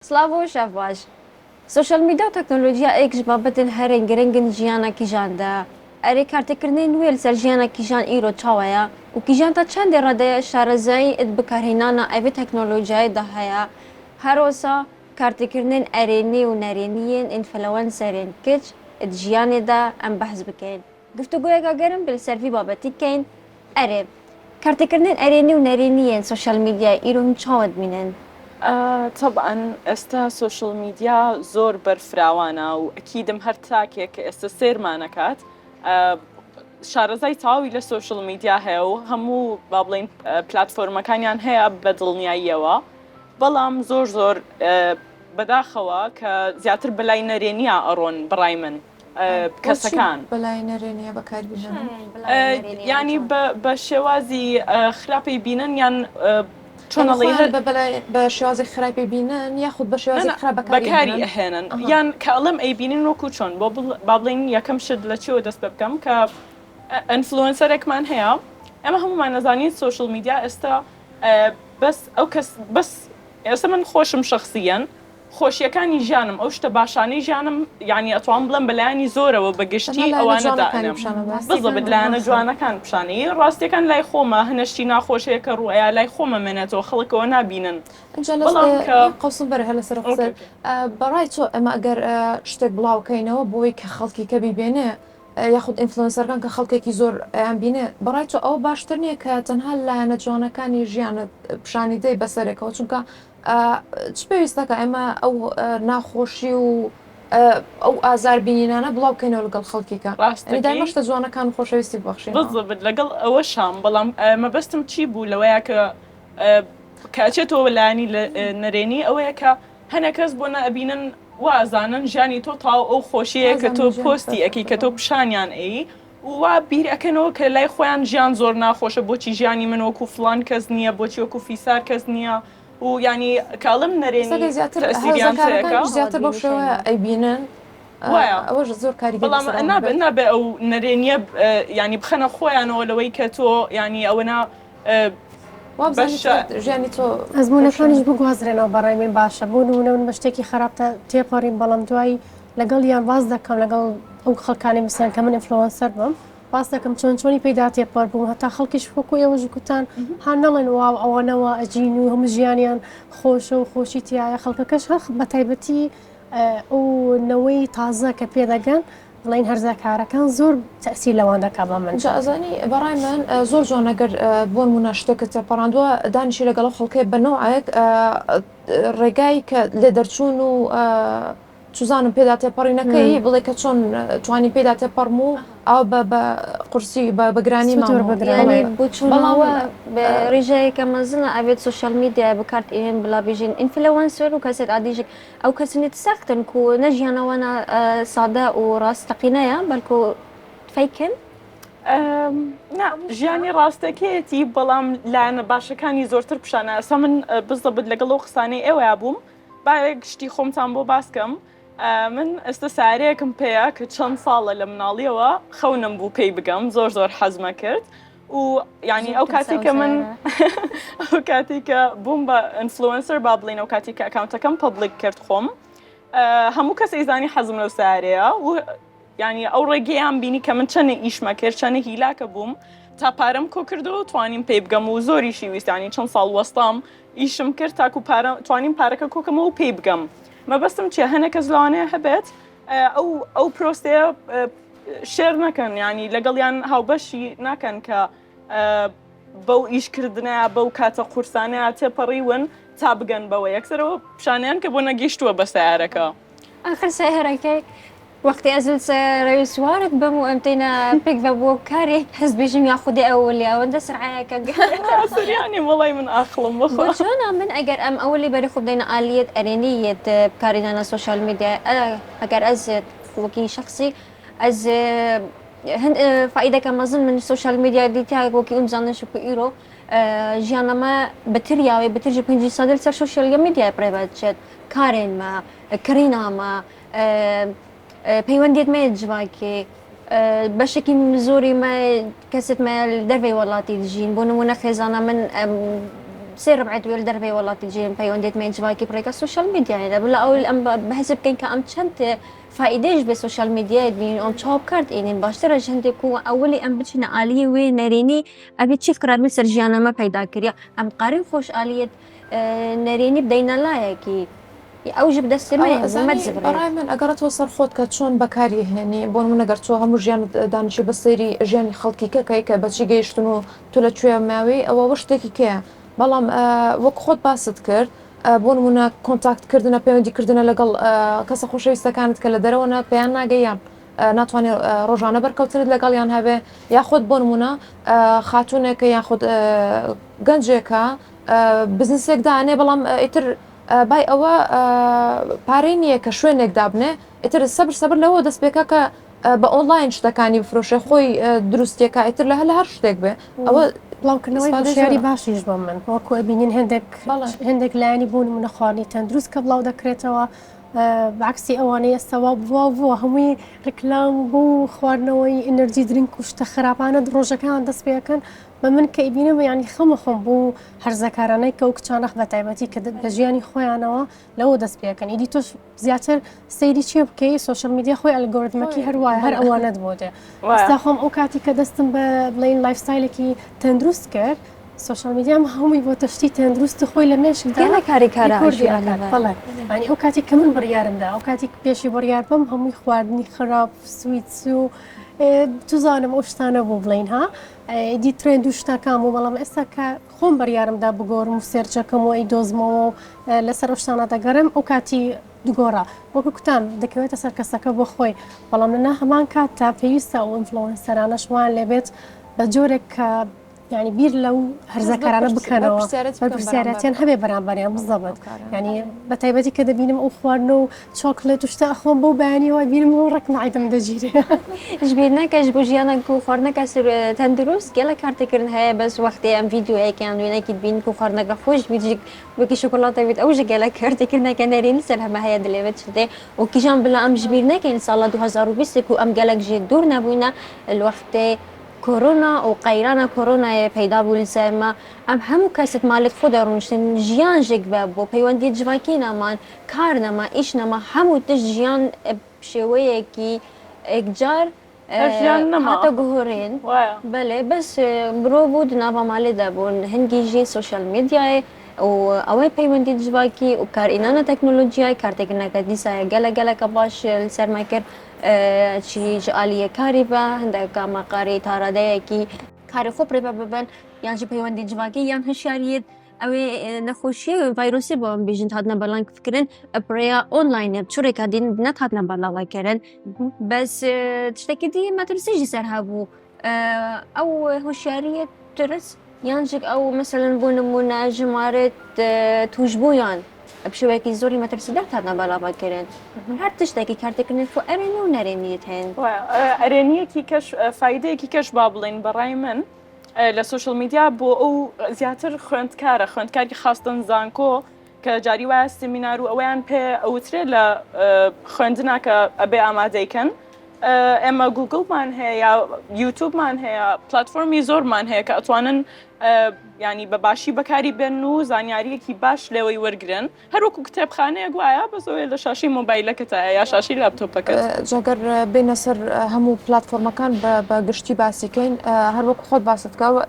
سلاڤۆ باش سوشال میدیا و تەکنۆلۆژیا ئەیەکش بابەتن هەرێن گرنگن ژیانێکی ژاندا ئەرێ کارتێکردنی نوێ لەسەر ژیانێکی ژان ئیرۆ چاوەیە و کیژان تا چەندێ ڕادەیە شارەزایی بەکارهێنانە ئەوێ تەکنۆلۆژیایدا هەیە هەرۆسا کارتێکردنên ئەرێنی و نەرێنیên ئینفلەوەنسەرên کچ ژیانێدا ئەم بەحث بکەین گفتوگۆیەکە گەرم بلسەرڤی بابەتی بکەین ئەرێ کارتێکردنên ئەرێنی و نەرێنیên سوشال میدیای ئیرۆ چاوت بینن طبعا ئێستا سوشل میدیا زۆر بەرفراوانە و ئەکیدم هەر تاکێک کە ئێستا سێرمانەکات شارەزای تاوی لە سوشل میدیا هەیە و هەموو با بڵین پلاتفۆرمەکانیان هەیە بە دڵنیاییەوە بەڵام زۆر بەداخەوە کە زیاتر بەلای نەرێنیە ئەڕۆن بڕای من کەسەکان بەلای نەرێنیە بەکاربیێنن ینی بە شێوازی خراپەی بینن یان چۆنەڵی بە شێوازی خراپی بینن یاخود بە شێوازی بەکاری ئەهێنن یان کاڵم ئەیبینن وەکو چۆن بۆ با بڵین یەکەم شت لە چێوە دەست پێ بکەم کە ئەنفلوەنسەرێکمان هەیە ئەمە هەمومان نەزانین سوشل میدیا ئێستا بەس ئەو کەس بەس ئێستا من خۆشم شخصیەن خۆشیەکانی ژیانم ئەو شتە باشانەی ژیانم یعنی ئەتوان بڵم بەلایانی زۆرەوە بەگشتی ئەوانەدانم بزەبت لایەنە جوانەکان پیشانەی ڕاستیەکان لای خۆمە هەنشتی ناخۆشیەکە ڕوئەیە لای خۆمە منێتەوە خەڵکەوە نابینن قوسم بەر هە لەسەر قسە بەڕای تۆ ئەمە ئەگەر شتێک بڵاوکەینەوە بۆی کە خەڵکی کە بیبێنێ یاخود ئینفلوەنسەرەکان کە خەڵکێکی زۆر ئەیان بینێ بەڕای تۆ ئەوە باشتر نییە کە تەنها لایەنە جوانەکانی ژیانە پیشانی دەی بەسەرێکەوە چونکە چ پێویستەکە ئێمە ئەو ناخۆشی و ئەو ئازار بینینانە بڵاو بکەینەوە لەگەڵ خەڵکیکە ڕاستیدامەشتە جوانەکان خۆشەویستی بەخشین بزبت لەگەڵ ئەوە شام بەڵام مەبەستم چی بوو لەوەیە کە کاچێتەوە لایانی نەرێنی ئەوەیە کە هەنە کەس بۆ نەبینن وازانن ژیانی تۆ تاو ئەو خۆشیەیە کە تۆ پۆستی ئەکی کە تۆ پیشانیان ئەی وا بیرەکەنەوە کە لای خۆیان ژیان زۆر ناخۆشە بۆچی ژیانی من وەکو فلان کەس نییە بۆچی وەکو فیسار کەس نییە و ینی کاڵم نەرێنی زیاتر بەو شێوە ئەیبینن ئەوەش زۆر کاری بەڵام نابێ ئەو نەرێنیە ینی بخەنە خۆیانەوە لەوەی کە تۆ ینی ئەوەنا ژیانی تۆ ئەزمونونەکانیش بگوازرێنەوە بەڕای من باشە بۆ نمونە من بە شتێکی خراپتە تێپەڕین بەڵام دوایی لەگەڵ یان باز دەکەم لەگەڵ ئەو خەڵکانی مثلەن کە من ئینفلوەنسەر بم باس دەکەم چۆنی پێدا تێپەڕ بووم هەتا خەڵکیش وەکو ئێوەش گوتان هان نەڵێن واو ئەوانەوە ئەجین و هەموو ژیانیان خۆشە و خۆشی تایە خەڵکەکەش هەخ بە تایبەتی ئەو نەوەی تازە کە پێدەگەن بڵین هەرزەکارەکان زۆر تەسیر لەوان دەکا بە من ئەزانی بەڕای من زۆر جوان ئەگەر بۆ نمونە شتێکە تێپەڕاندووە دانیشی لەگەڵ خەڵکێ بەنەوەیەک ڕێگای کە لێ دەرچوون و چزانم پێدا تێپەڕینەکەی بڵێ کە چۆن توانی پێدا تێپەڕم و ئەو بە قورسی بەگرانی بۆچڵەوە ڕێژەیەکە مەزنە ئەوێت سوشال میدیا بکات ئێن بلا بژین ئینفلەوەنسەر و کەسێت عادیژێک ئەو کەسنێت سەختن و نەژیانەوەە سادە و ڕاستەقینەیە بەڵکو فیکن ژیانی ڕاستەکەیەتی بەڵام لایەنە باشەکانی زۆرتر پیشانە ئەسا من بزدەبت لەگەڵ ئەو قسانەی ئێوەیە بووم باەک گشتی خۆمتان بۆ باسکەم من ئێستا سارەیەکم پێەیە کە چەند ساڵە لە مناڵیەوە خەونم بوو پێی بگەم زۆر حەزمە کرد و ینی ئەو کاتی کە من ئەو کاتی کە بووم بە ئینفلوەنسەر با بڵین ئەو کاتی کە ئەکاونتەکەم پەبلیک کرد خۆم هەموو کەس ئەیزانی حەزم لەو سارەیە و ینی ئەو ڕێگەیان بینی کە من چەنە ئیشمە کرد چەنە هیلاکە بووم تا پارەم کۆ کردو توانیم پێی بگەم و زۆریشی ویستانی چەند ساڵ وەستام ئیشم کرد تاکو توانیم پارەکە کۆکەمە و پێی بگەم مەبەستم چیە هەنە کەس لەوانەیە هەبێت ئەو پرۆستەیە شێر نەکەن ینی لەگەڵیان هاوبەشی ناکەن کە بەو ئیشکردنە بەو کاتە قورسانەیە تێپەڕیون تا بگەن بەوە یەکسەرەوە پیشانیان کە بۆ نەگەیشتووە بە سیارەکە آخر سەهێرەکەی وەختی ئەزل ڕێوی سوارت بم و ئەمتەینە پێک بە بۆ کارێک هەست بێژم یاخودی ئەولی ئەوەندە سرعەکە سریانی وڵی من ئاخڵم بخۆ چۆنە من ئەگەر ئەم ئەولی بەری خوب دەینە ئالیت ئەرێنیت بکاریدانە سوشال میدیا ئەگەر ئەز وەکی شخصی ئەز هەند فائیدەکە مەزن من سوشال میدیا دیتیا وەکی ئەم زانش و ئیرۆ ژیانەمە بەتریاوی بەترژی 5 سادر سەر سوشال میدیا پرێبەچێت کارێنمە کڕینامە پەیوەندیت مێ جوواکێ بەشێکی زۆری کەسێت مە دەرەوەی وڵاتی دژین بۆ نمونە خێزانە من سير بعد ويل دربي والله تجي بيونديت مين جواكي بريكا السوشيال ميديا يعني بلا أول أم بحسب كين كأم شنت فائدهش بالسوشيال ميديا بين أم شاب كارت يعني باشتري جنتي كو أولي أم بتشنا آلية ونريني أبي تشوف كرامي سرجيانا ما پیدا كريا أم قارن خوش آلية نريني بدينا لا يكي أوجب دستمه زمد زبرة برای من ئەگەڕ تۆ سەرخۆت کە چۆن بەکاری هێنی بۆ من نەگەر تۆ هەموو ژیان دانیشی بەسەری ژیانی خەڵکی کەکەی کە بەچی گەیشتن و تۆ لە کوێ ماوەی ئەوە شتێکی کەیە بەڵام وەک خۆت باست کرد بۆ نمونە کۆنتاکتکردنە پەیوەندیکردنە لەگەڵ کەسە خۆشەویستەکانت کە لە دەرەوەە پێیان ناگەیان ناتوانێت ڕۆژانە بەرکەوتنت لەگەڵیان هەبێ یاخۆت بۆ نمونە خاتونێکە یاخود گەنجێکە بزنسێک دانێ بەڵام ئیتر بای ئەوە پارەی نییە کە شوێنێک دابنێ ئیتر سەبر لەوە دەست پێکە کە بە ئۆنلاین شتەکانی بفرۆشێ خۆی دروستیەکە ئیتر لە هەر شتێک بێ ئەوە بڵاوکردنەوەی هۆشیاری باشیش بۆ من وەکو بینین هەندێک لایانی بوون منە خواردنی تەندروست کە بڵاو دەکرێتەوە بەعکسی ئەوانەیە ئێستاوا بووە هەمووی ڕکلام بوو خواردنەوەی ئەنەرجی درینک و شتە خراپانە ڕۆژەکان دەست پێەکەن بە من کە ئیبینەوە ینی خەم بوو هەرزەکارانەی کە و کچانەخ بە تایبەتی کە بە ژیانی خۆیانەوە لەوە دەست پێەکەن ئیدی تۆش زیاتر سەیری چێ بکەی سوۆشەل میدیا خۆی ئەلگۆریتمەکی هەروایە هەر ئەوانەت بۆ دێ ئێستا خۆم ئەو کاتی کە دەستم بە بڵین لایفستایلێکی تەندروست کرد سوۆشەل میدیام هەمووی بۆ تەشتی تەندروست خۆی لە مێشکدا بەڵێ ینی ئەو کاتی کە من بڕیارمدا ئەو کاتی پێشی بڕیار بم هەمووی خواردنی خراپ سویت و توزانم ئەو شتانە بوو بڵین ها ئیدی ترێن دوو شتەکان و بەڵام ئێستا کە خۆم بڕیارمدا بگۆڕم و سێرچەکەم و ئەی دۆزمەوە و لەسەر ئەو شتانە دەگەڕم ئەو کاتی دوگۆڕە وەکو کوتان دەکەوێتە سەر کەسەکە بۆ خۆی بەڵام لەنا هەمان کات تا پێویستە ئەو ئینفلۆئەنسەرانەشوان لێبێت بە جۆرێک کە ینی بیر لەو هەرزەکارانە بکەنەوە پرسیارەتیان هەبێ بەرامبەریان بزەبێت ینی بە تایبەتی کە دەبینم ئەو خواردنە و چۆکلێت و شتە ئەخۆم بەو بەیانیەوە بینم و ڕێک نایدەم دەگیرێ ژبیر نەکەش بۆ ژیانە و خواردنەکە تەندروست گەلە کارتێکردن هەیە بەس وەختی ئەم ڤیدیۆیەکیان دوێنێکی بین و خواردنەکە خۆش بیجیک وەکی شکۆلاتە بێت ئەوژە گەلە کارتێکردنەکە نەرێنی سەر هەمە هەیە دلێوێت شتێ و کیژان بلا ئەم ژبیر نەکەین ساڵە 2020 و ئەم گەلک ژێ دوور نەبووینە الوەختێ كورونا وقيرانا كورونا پیدا بولن سرما ام همو کست مالک خود رونشتن جیان جگ بابو پیوندی جواکینا من کارنا ما ایشنا ما همو تش جیان بشویه کی اکجار حتی گهورین بله بس برو بود نوا مالی دابون هنگی جی سوشال میدیای و اوه پیوندی جواکی و کار اینانا تکنولوژیای کار تکنولوژی دیسای گله کباش سرمایکر چی جالیه کاری به هنده کام کاری تاراده کی کار خوب ری ببن یان جی پیوندی جواکی یان هشیاریت اوه نخوشی ویروسی با بیشتر هادن بالانگ فکرن برای آنلاین چوری کدین نت هادن بالانگ کردن بس تشتكي ما ترسيجي سرها بو او هوشيارية ترس يانجك او مثلا بونمونا جمارت توجبويان بشويكي زوري ما ترسيدات هادنا بلا كرن هر تشتكي كارتكن فو ارينو نرينيتين ارينيه كيكش فايده كيكش بابلين براي من للسوشيال ميديا بو او زياتر خوندكاري خاصة زانكو كجاري واسه سيمينار اوان بي اوتري ل خوندنا كابي اماديكن اما جوجل مان هي يوتيوب مان هي بلاتفورمي زور مان هي كاتوانن يعني بباشي بكاري بنو زانياري كي باش لوي ورجرن هروكو كتاب خانه غوايا بس ولا شاشي موبايلك تا يا شاشي لابتوبك جاگر بين سر همو بلاتفورم كان بغشتي باسيكين هروكو خود باستكا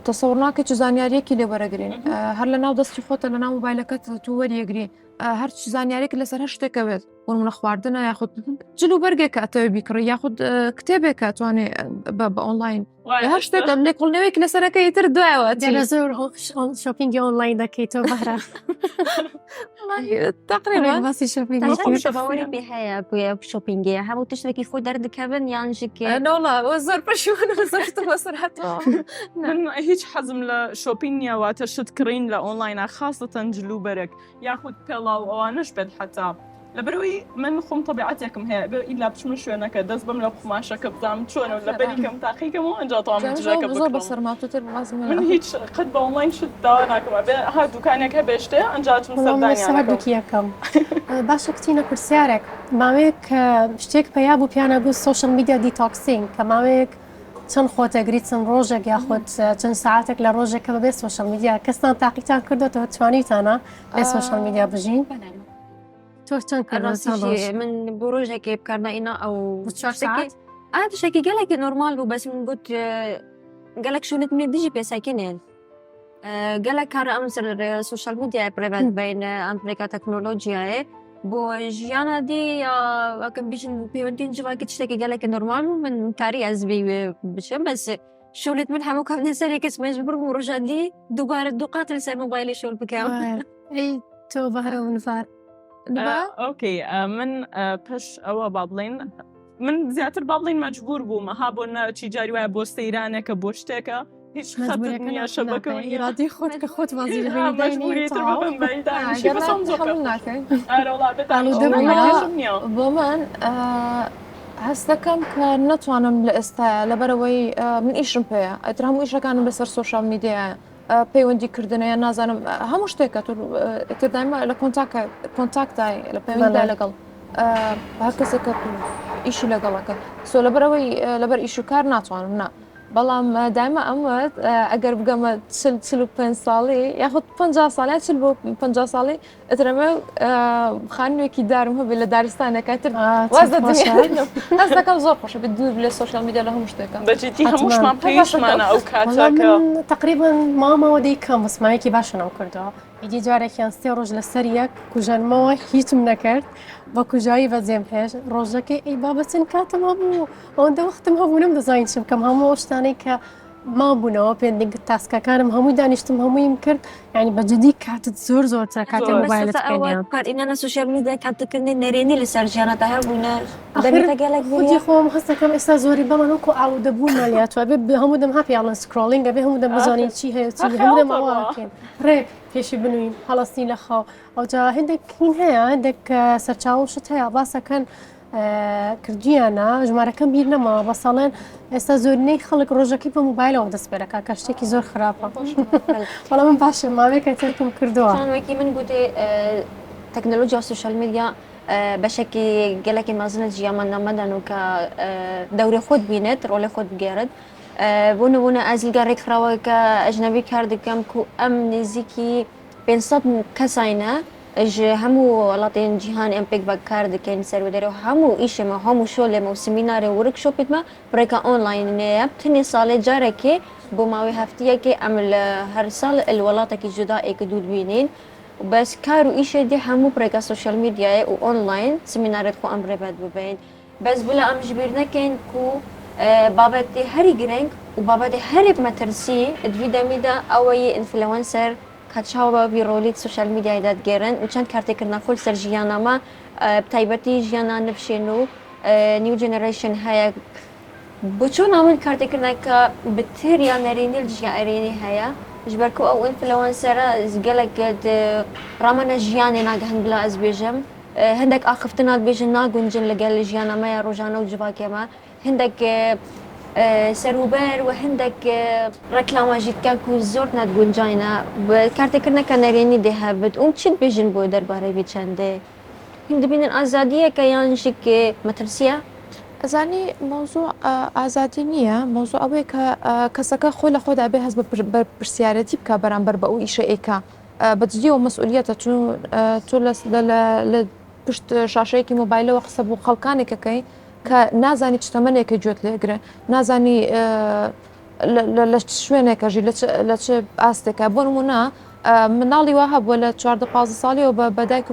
تصورناك چ زانياري كي لورجرين هر لناو دستي خوت لناو موبايلك تو وريگري هر چ زانياري كي لسر هشت كويت ونمن خواردنا ياخد جلو برگك اتوي بكر ياخد كتابك تواني باونلاين هر شت اللي قلنا لك لسر كيتر دعوات ديناصور شوبينج اونلاين دكيتو بهرا والله تقريبا بس شوبينج شوفوري بهاي شوبينج هم تشتركي خود درد كابن يانجك والله وزر بشون وزرت مسرحته من هيك حزم لشوبينيا واتشتكرين لاونلاين خاصة جلو برك ياخد بيلا وانش بد حتى لبروي من خم طبيعتكم هي إلا بشمل شو أنا كدز بملا بخماشة بزعم شو أنا ولا بريكم تأخيكم مو أنجا طعم تجاك بكرة بصر ما تطير لازم من هيك قد بأونلاين شو دارناكم هاد دكانك هبشته أنجا تمصدقني أنا كم باش كتينا كرسيارك ماويك شتيك بيابو بيانا جو سوشيال ميديا ديتوكسينج كماويك چەند خۆتەگریت چەند ڕۆژێک یاخود چەند ساعتێک لە ڕۆژێکە بەبێ سوۆشەل میدیا کەستان تاقیتان کردوەوە توانیتانە بێ سوۆشەل میدیا بژین تۆ چەند راستی من بۆ ڕۆژێکی بکارنائینا ئەو تشتێکی گەلێکی نۆرمال بوو بەس من گوت گەلێک شوونت منێ دژی پێساکێنێن گەلێک کارە ئەم سەر سوشال میدیای پرێڤەت بین ئەمریکا تەکنۆلۆژیایە بۆ ژیانە دی ئەکەم بیژن پەیوەندین جوواکە شتێکی گەلێکی نۆرمال بوو من کاری ئەزبی بچم بەس شغلت من هەموو کەم نەسەرێک کەسمێش بڕم و ڕۆژادی دووبارە دوو قات لەسەر مۆبایلی شغل بکەم تۆ بەهرە و نفار ئۆکەی من پێش ئەوە با بڵێن من زیاتر با بڵێن مەجبور بوومە ها بۆ نەچی جاری وایە بۆ سەیرانێکە بۆ شتێکە هیچ خەتت نییە شەبەکە ئیرادی خۆت کە خۆت بۆ من هەست دەکەم کە نەتوانم لە ئێستاە لەبەرەوەی من ئیشم پێەیە ئەتر هەموو ئیشەکانم لەسەر سوۆشال میدیایە پەیوەندی کردنەیە نازانم هەموو شتێکە تدایمە لە کۆنتاکتای لە پەیوەنددا لەگەڵ هەر کەسێکە ئیشی لەگەڵەکە سۆ لەبەرەوەی لەبەر ئیش و کار ناتوانم نا بەڵام دایمە ئەمەد ئەگەر بگەمە 45 ساڵی یاخود 50 ساڵی چل بۆ 50 ساڵی ئەترەمە خانوێکی دارم هەبێت لە دارستانەکە تر هەست دەکەم زۆر خۆشە بێت دوور لە سوۆشال میدیا لە هەموو شتێکە بەجددی هەمووشمان پێویستمانە ئەو کاتەکە تقریبا مامەوە دەی کەم وسمایەکی باشنەوە کردەوە هیچی جارێکیان 3 ڕۆژ لەسەر یەک کوژەنمەوە هیچم نەکرد بە کوژایی بەجێم هێش ڕۆژەکەی ئەی بابەچن کاتم هەبوو ئەوەندە وەختم هەبوو نم دەزانین چ بکەم هەموو شتانەی کە مابوونەوە پێندنگ تاسکەکانم هەمووی دانیشتم هەموویم کرد ینی بەجددی کاتت زۆر زۆرتر کاتی مۆبایلت کارئینانە سوشال میدیا کاتەکردنی نەرێنی لەسەر ژیانەتە هەبوونە دەبێتە گەلێک خودی خۆم هەست دەکەم ئێستا زۆری بەڵام وەکو ئاڵوودەبوون مالیاتوە بێ هەموو دەم هاپیاڵن سکرۆلینگ بێ هەموو دەم بزانین چی هەیە چی هەموو دەم ئەوەکەین ڕێ پێشی بنوین هەڵاستی لە خەو ئەوجا هەندێک هین هەیە هەندێک سەرچاو شت هەیە باسەکەن کردیانە ژمارەکەم بیر نەماوە بە ساڵێن ئێستا زۆرینەی خەڵک ڕۆژەکەی بە موبایلەوە دەست پێەکە کە شتێکی زۆر خراپە بەڵام من باشە ماوەیەکە ترکم کردووە وەکی من گوتێ تەکنۆلۆژیا و سوشال میدیا بەشێکی گەلێکی مەزنە ژیانمان نەمەدەن و کە دەوری خۆت بینێت ڕۆڵی خۆت بگێرت بۆ نمونە ئازیلگەڕێک خراوە کە ئەژنەبی کار دەکەم و ئەم نزیکی 500 کەساینە هەموو وڵاتین جیهان ئەم پێک بە کار دەکەین سەروەدەرە و هەموو ئیشێمە هەموو شۆلێمە و سمینارێ ورکشۆپێتمە بڕێکە ئۆنلاینەیە تنی ساڵێ جارێکێ بۆ ماوەی هەفتەیەکێ ئەم لە هەر ساڵ وڵاتێکی جودائێکە دوور بینین بەس کار و ئیشێ دێ هەموو بڕێکە سوشال میدیایە و ئۆنلاین سمینارێت خۆ ئەم ڕێبەت ببین بەس بلا ئەم ژبیر نەکەین و بابەتی هەری گرنگ و بابەتی هەرێک مەترسی دویدەمیدا ئەوەی ئینفلەوەنسەر کاتچاوە بیرۆلیت سوشال میدیای دادگێرن و چەند کارتێکردنا فۆل سەر ژیانەمە تایبەتی ژیانان نەفشێن و نیو جێنەرەیشن هەیە بۆ چۆن ئەوەن کارتێکردنەکە بتریان نەرێنی ژیائرێنی هەیە ژبەرکە ئەو ئینفلەوەنسەرە گەلێک ڕامەنە ژیانێ ناگەهەن بلا ئەس بێژم هەندێک ئاخفتنات بێژن ناگونجن لەگەل ژیانەمەیە ڕۆژانە و جوواکێمە هەندێک سەروبەر و هەندێک ڕێکلاوەژیتکە و زۆر نەتگونجاینە کارتێکردنەکە نەرێنی دێهەبێت ئەوم چیت بێژن بۆ دەربارەی بێ چەندێ هین دەبینن ئازادیەکە یانشێک مەترسیە ئەزانی مۆزوع ئازادی نییە مۆزوع ئەوەیە کە کەسەکە خۆی لە خۆدا بێ هەست بە پرسیارەتی بکە بەرامبەر بە ئەو ئیشە ئێکە بەجددیەوە مەسئولیەتە تۆ لە پشت شاشەیەکی مۆبایلەوە قسە بۆ خەڵکانێکەکەی کە نازانی چتەمەنێکە گوێت لێگرێ نازانی لە شوێنێکەژی لە چه ئاستێکە بۆ نمونە مناڵی وا هەبووە لە 14 ساڵیەوە بە دایک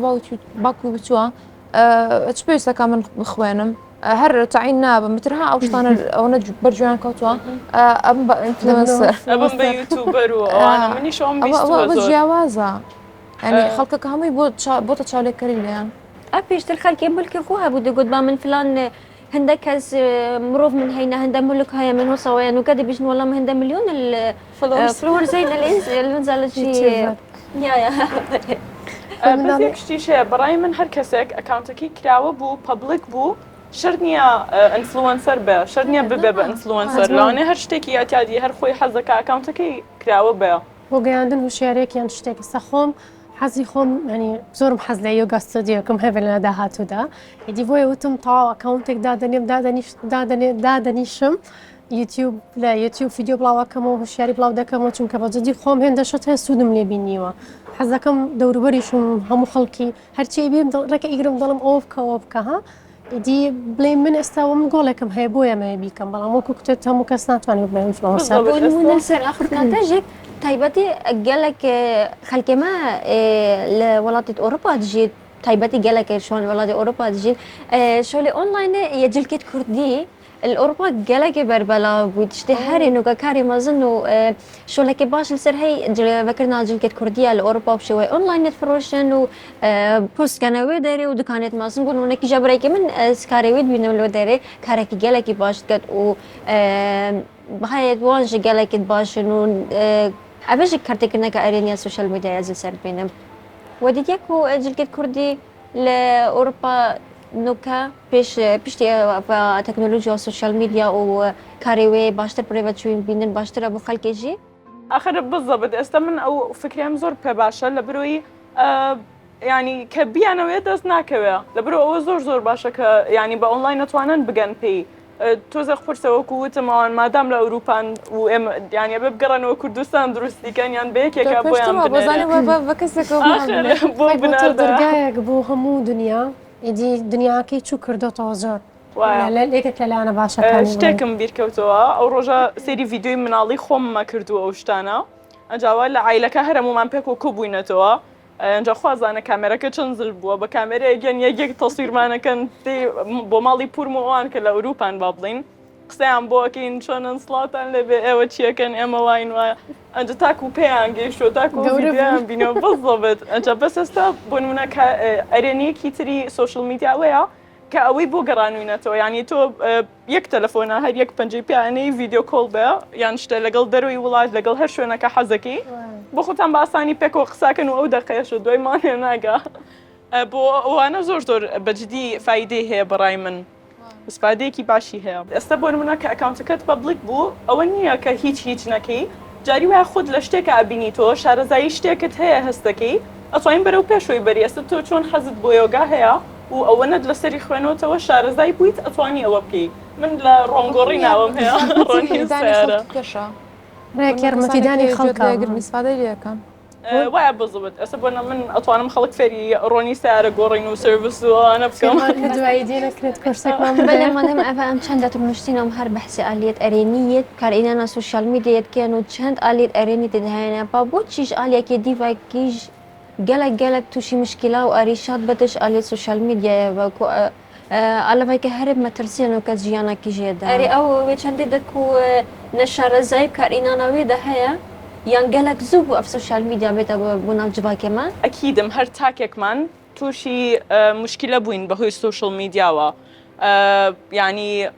باوکی بچووە چ پێویستەکە من بخوێنم هەر تعین نابە مترها ئەو شتانە ئەوەنە بەرجویان کەوتووە ئەم بە ئینفلوئنسەر بە یوتیوبەر و ئەوانە منیشەوەم ئەوە جیاوازە ینی خەڵکەکە هەمووی بۆتە چاولێکەری لێیان پێشتر خەڵکی بلکە خۆ هەبوو دەگوت با من فلان هەندێک کەس مرۆڤ من هەینە هەندە ملک هەیە من هۆسەوەیان و کە دەبیژن وەڵام هەندە میلیۆن فلۆرزەی لەلێنزالەی شتیش هەیە بەڕای من هەر کەسێک ئەکاونتەکەی کراوە بوو پەبلیک بوو شەرت نییە ئینفلوئنسەر بێ شەرت نییە ببێ بە ئینفلوئنسەر لەوانەیە هەر شتێکی یاتیادی هەر خۆی حەزەکە ئەکاونتەکەی کراوە بێ بۆ گەیاندن وشارێکیان شتێکی سەخۆم حەزی خۆم ینی زۆرم حەز لە یۆگا ستودیۆکەم هەبێت لە داهاتوودا هیدی بۆیە وتم تاوا ئەکاونتێک دادەنێم دادەنیشم یوتیوب لە یوتیوب ڤیددیو بڵاوەکەمەوە هوشیاری بڵاو دەکەمەوە چونکە بەجددی خۆم هێندەشت هەیە سوودم لێ بینیوە حەز دەکەم دەوروبەریشم هەموو خەڵکی هەرچی بێم ڕێکە ئیگرم دەڵم ئەوە بکە ها ئیدی بڵێ من ئێستا من گۆڵێکم هەیە بۆیە مەیە بیکەم بەڵام وەکو کتێت هەموو کەس ناتوانێت بڵێ ئینفلوئەنسەر بۆنمونە سەر ئەخورتناتەژێک تایبەتی گەلێک خەلکێمە لە وڵاتی ئۆروپا دژیت تایبەتی گەلێک شوان وڵاتی ئۆروپا دژیت شۆلی ئۆنلاینە یەجلکێت کوردی الأوروبا جالك بربلا وتشتي هاري نوكا كاري مازن شو لك باش لسر هي فكرنا جلكت كردية الأوروبا بشوي أونلاين نتفروشن و بوست كانوا وداري ودكانات مازن قولوا نك جبريك من سكاري ود بينو الوداري كارك جالك باش كت و بهاي وانج جالك باش إنه أبيش كرتك إنك أريني السوشيال ميديا يزل سر بينهم وديتيكو جلكت كردي لأوروبا نوكا بيشتي تكنولوجيا والسوشيال ميديا وكاريوي باشتر بريفاتشوين بينن باشتر أبو خلق يجي آخر بالضبط استمن أو فكرة مزور بباشا لبروي يعني كبي أنا ويدرس ناكويا لبرو أو زور باشا يعني بأونلاين توانن بجن بي توزخ فرصة وكوت ما دام لأوروبا وإم يعني ببقرن وكردستان دروستي كان يعني بيك يا كابو يام بنادر بكسك آخر بو بنادر درجاك بو همو دنيا إدي دنيا كي شو كردو توزر لا ليك كلا أنا باشا كان شتێکم بیرکەوتەوە ئەو ڕۆژە سێری ڤیددیۆی مناڵی خۆممە کردووە ئەو شتانە ئەنجاوە لە عیلەکە هەرمومان پێک و کوبووینەتەوە ئەنجا خوازانە کامێرەکە چەند زل بووە بە کامێرەیەگەن یەک تەسویرمانەکەن بۆ ماڵی پورمەوان کە لە ئەوروپان با بڵین قسەیان بۆکەین چۆنن سڵاتان لەبێ ئێوە چیەکەن ئێمە واین وایە ئەنجا تاکو پێیان گەیشتۆ تاکو ڤیددیۆیان بینەوە بەڵڵەبێت ئەنجا بەس ئێستا بۆ نمونە ئەرێنەیەکی تری سۆشڵ میدیا ئەوەیە کە ئەوەی بۆ گەڕانوینەتەوە یعنی تۆ یەک تەلەفۆنە هەر یەک پەنجەی پیانەی ڤیددیۆ کۆڵ بێ یان شتە لەگەڵ دەروی وڵات لەگەڵ هەر شوێنەکە حەزەکەی بۆ خۆتان بە ئاسانی پێکەوە قساکەن و ئەو دەقەیەشە دوای مانێ ناگا بۆ ئەوانە زۆر بەجددی فایدەی هەیە بەڕای من استفادەیەکی باشی هەیە ئێستا بۆ نمونە کە ئەکاونتەکەت پەبلیک بوو ئەوە نییە کە هیچ نەکەی جاری وایە خود لە شتێکە ئەبینیتەوە شارەزایی شتێکت هەیە هەستەکەی ئەتوانین بەرەو پێشۆی بەری ئێستا تۆ چۆن حەزت بۆ یۆگا هەیە و ئەوەنەت لەسەری خوێنەوەتەوە شارەزای بوویت ئەتوانی ئەوە بکەی من لە ڕۆنگۆڕی ناوم هەیە ڕۆنی سیارە ڕێک یارمەتیدانی خەڵکە میسفادەی لەکەم وایە بزبت ئەسە بۆنە من ئەتوانم خەڵک فێری ڕۆنی سیارە گۆڕین و سرویس و ئەوانە بکەم دوایی دێنەکرێت کورسێکمان بلا مادام أم چند تمشتينهم هر بحث آلية أرينية كارينا سوشيال ميديا كانوا چند آلية أرينية تدهينا بابوتشيش آلية كديفا كيج جلك توشي مشكلة وأريشات بدش آلية سوشيال ميديا وكو على فايك هرب مترسين وكزيانا كيجيدا أري أو ويشان دكو نشر زايب كارينا نوي دهيا یان گەلک زوو بوو ئەف سوشیال میدیا بێتە بۆ ناو جوواکێمان ئەکیدم هەر تاکێکمان تووشی مشکلە بووین بەهۆی سوشڵ میدیاوە ینی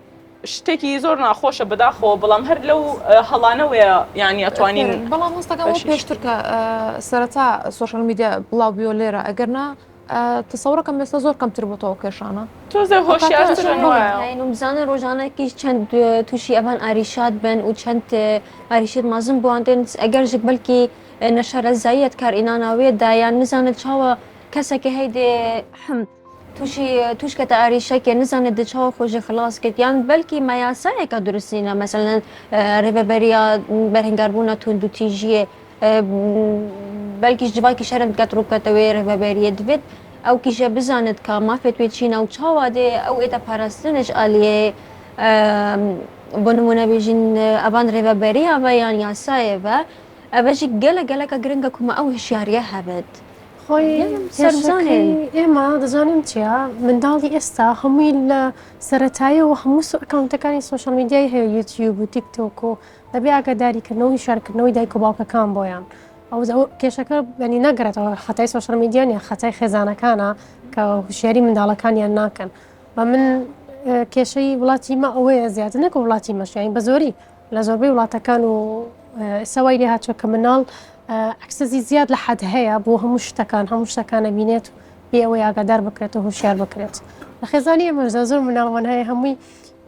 شتێکی زۆر ناخۆشە بەداخەوە بەڵام هەر لەو هەڵانەوەیە ینی ئەتوانین بەڵام هەستەکەەوە پێشتر کە سەرەتا سوشیال میدیا بڵاو بیۆ لێرە ئەگەرنا تەسەورەکەم ئێستا زۆر کەمتر بۆتەوە کێشانە تۆزە هۆشیارترن وایە بزانە ڕۆژانێکی چەند تووشی ئەوان ئاریشات بن و چەند ئاریشت مازم بووانتێن ئەگەر ژک بەلکی نەشارەزاییت کارئیناناوێت دایان نزانێت چاوە کەسێکی هەیدێ توشکەتە ئاریشەکێ نزانێت دچاوە خۆشی خلاص کرد یان بەلکی مەیاسایەکە درستینە مەسەلەن ڕێبەبەریە بەرهەنگاربوونە تونند و تیژیە بەلکیش جوواکی شەرم بکات ڕووکەتەوەی ڕێبەبەریە دەبێت ئەو کیژە بزانێت کە مافێت وێت چینە و چاوا دێ ئەو ئێتە پاراستنش ئالیێ بۆ نمونە بێژین ئەبان ڕێبەبەریە بە یان یاسایەوە ئەبەژی گەلەکە گرنگە کومە ئەو هشیاریە هەبێت خۆی ئێمە دەزانم چیە منداڵی ئێستا هەمووی لە سەرەتاییەوە هەموو ئەکاونتەکانی سوشیال میدیای هەیە یوتیوب و تیکتۆک و دەبێ ئاگاداریکردنەوەی شارکردنەوەی دایک و باوکەکان بۆیان ئەو کێشەکە بەنی نەگرێتەوە خەتای سوشیال میدیا نیە خەتای خێزانەکانە کە هوشیاری منداڵەکانیان ناکەن بە من کێشەی وڵاتی مە ئەوەیە زیاتر نەکە وڵاتی مەشیین بە زۆری لە زۆربەی وڵاتەکان و ئێساوای لێ هاتووە کە مناڵ ئەکسەزی زیاد لە حەد هەیە بۆ هەموو شتەکانە بینێت بێ ئەوەی ئاگادار بکرێت و هوشیار بکرێت لە خێزانی ئێمەژدا زۆر مناڵوان هەیە هەمووی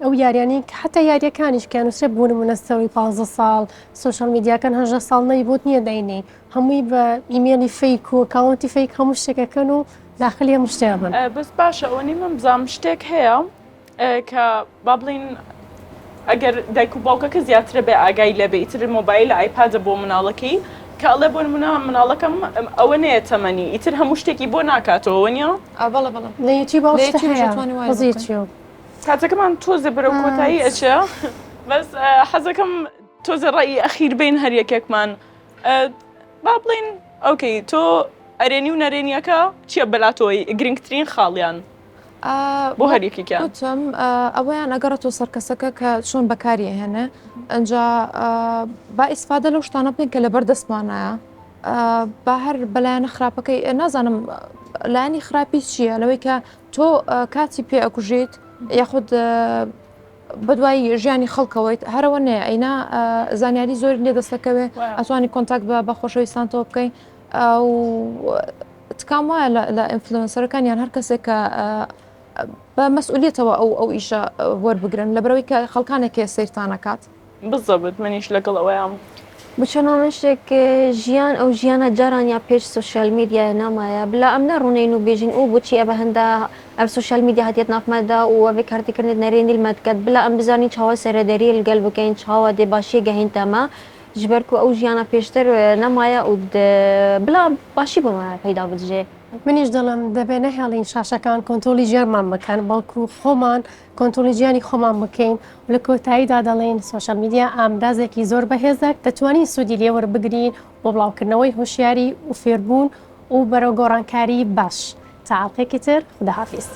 ئەو یاریانی حتا یاریەکانیش کیانوسێ بوون منەستەوەی 15 ساڵ سوشیال میدیاکان 10 ساڵ نەی بۆت نییە دەینێ هەمووی بە ئیمێلی فەیک و کاونتی فەیک هەموو شتێکەکەن و داخلی هەموو شتێ بن بەس باشە ئەوەنی من بزانم شتێک هەیە کە با بڵین ئەگەر دایک و باوکەکە زیاترە بێ ئاگای لەبێ ئیتر مۆبایل ئایپادە بۆ مناڵەکەی کە ئەڵێ بۆ مناڵەکەم ئەوە نەیە تەمەنی ئیتر هەموو شتێکی بۆ ناکاتەوە نیە بەڵە بەڵە لە یوتیوب لە یوتیوب دەتوانی وای بەزی بکەی. یوتیوب کاتەکەمان تۆزە بەرەو کۆتایی ئەچێ بەس حەزەکەم تۆزە ڕێی ئەخیر بین هەر یەکێکمان با بڵین ئۆکەی تۆ ئەرێنی و نەرێنیەکە چییە بەلاتۆی گرنگترین خاڵیان بۆ هەریەکێکیان وتم ئەوەیان ئەگەڕێتەوە سەر کەسەکە کە چۆن بەکاری هێنێ ئەجا با ئیسفادە لەو شتانە بکەین کە لەبەر دەستمانایە با هەر بەلایەنە خراپەکەی نازانم لایانی خراپی چییە لەوەی کە تۆ کاتی پێ ئەکوژیت یاخود بەدوای ژیانی خەڵکەوەیت هەرەوە نێ ئەینا زانیاری زۆر لێ دەستەکەوێ ئەتوانی کۆنتاکت بە خۆشەویستانتەوە بکەین و تکام وایە لە ئینفلوئنسەرەکان یان هەر کەسێک کە بە مەسئولیتەوە ئەو ئیشە وەربگرن لەبەرەوەی کە خەڵکانێکی سیرتانەکات بزەبت منیش لەگەڵ ئەوەیان بچەنانە شتێک ژیان ئەو ژیانە جاران یا پێش سوشال میدیای نامایە بلا ئەم نەڕوونین و بێژین و بچی ئە بە هەندا ئەم سوشال میدیا هاتیێت نافمەدا و ئەوێ کارتیکردن نەرێنی المەتکەت بلا ئەم بزانین چاوە سەرەدەری لەگەل بکەین چاوە دێ باشیە گەهین تەمە ژبەرکو ئەو ژیانە پێشتر نەمایە و بلا باشی بمە پەیدا بجێ منیش دەڵم دەبێ نەهێڵین شاشەکان کۆنتۆلی ژێرمان بکەن بەڵکو خۆمان کۆنتۆلی ژیانی خۆمان بکەین و لە کۆتاییدا دەڵێن سوشال میدیا ئامرازێکی زۆر بەهێزە دەتوانین سوودی لێوەربگرین بۆ بڵاوکردنەوەی هۆشیاری و فێربوون و بەرەو گۆڕانکاری باش تا ئاڵلقێکی تر خوداحافیز.